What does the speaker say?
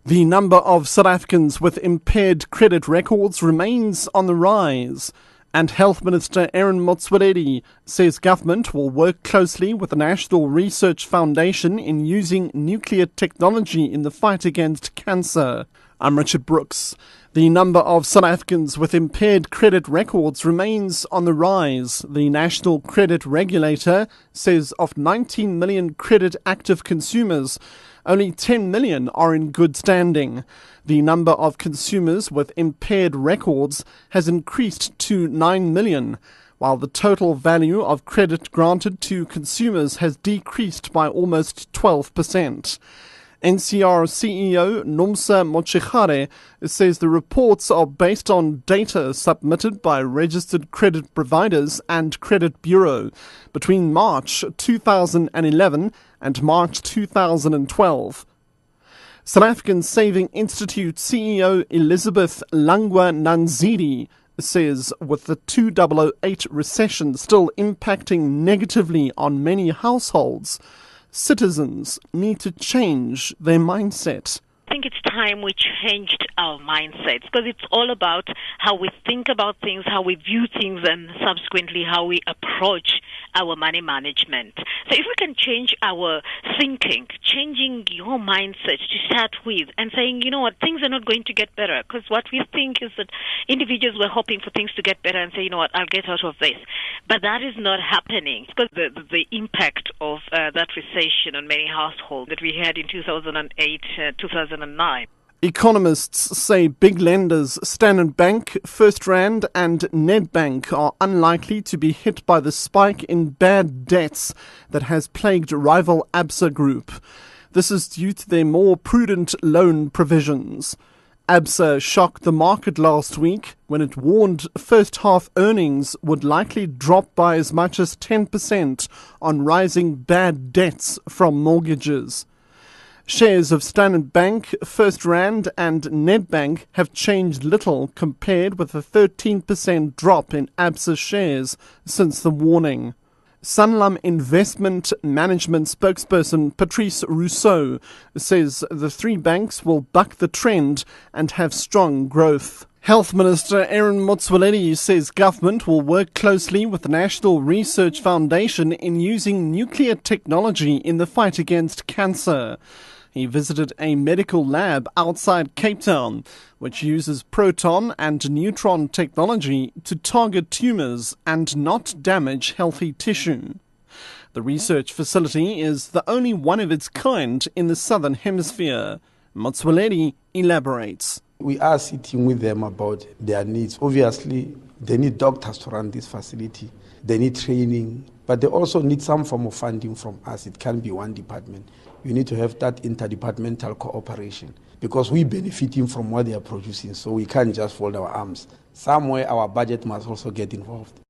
The number of South Africans with impaired credit records remains on the rise, and Health Minister Motsepe says government will work closely with the National Research Foundation in using nuclear technology in the fight against cancer. I'm Richard Brooks. The number of South Africans with impaired credit records remains on the rise. The National Credit Regulator says of 19 million credit active consumers, only 10 million are in good standing. The number of consumers with impaired records has increased to 9 million, while the total value of credit granted to consumers has decreased by almost 12%. NCR CEO Motsepe says the reports are based on data submitted by registered credit providers and credit bureau between March 2011 and March 2012. South African Saving Institute CEO Elizabeth Langwa Nanzidi says with the 2008 recession still impacting negatively on many households, citizens need to change their mindset. I think it's time we changed our mindsets, because it's all about how we think about things, how we view things, and subsequently how we approach our money management. So if we can change our thinking, changing your mindset to start with and saying, you know what, things are not going to get better, because what we think is that individuals were hoping for things to get better and say, you know what, I'll get out of this. But that is not happening, because the impact of that recession on many households that we had in 2008, 2009. Economists say big lenders Standard Bank, First Rand and Nedbank are unlikely to be hit by the spike in bad debts that has plagued rival Absa Group. This is due to their more prudent loan provisions. Absa shocked the market last week when it warned first half earnings would likely drop by as much as 10% on rising bad debts from mortgages. Shares of Standard Bank, First Rand and Nedbank have changed little compared with a 13% drop in Absa shares since the warning. Sanlam Investment Management spokesperson Patrice Rousseau says the three banks will buck the trend and have strong growth. Health Minister Motsepe says government will work closely with the National Research Foundation in using nuclear technology in the fight against cancer. He visited a medical lab outside Cape Town, which uses proton and neutron technology to target tumours and not damage healthy tissue. The research facility is the only one of its kind in the Southern Hemisphere. Motsepe elaborates. We are sitting with them about their needs. Obviously, they need doctors to run this facility. They need training, but they also need some form of funding from us. It can't be one department. You need to have that interdepartmental cooperation, because we're benefiting from what they are producing, so we can't just fold our arms. Somewhere our budget must also get involved.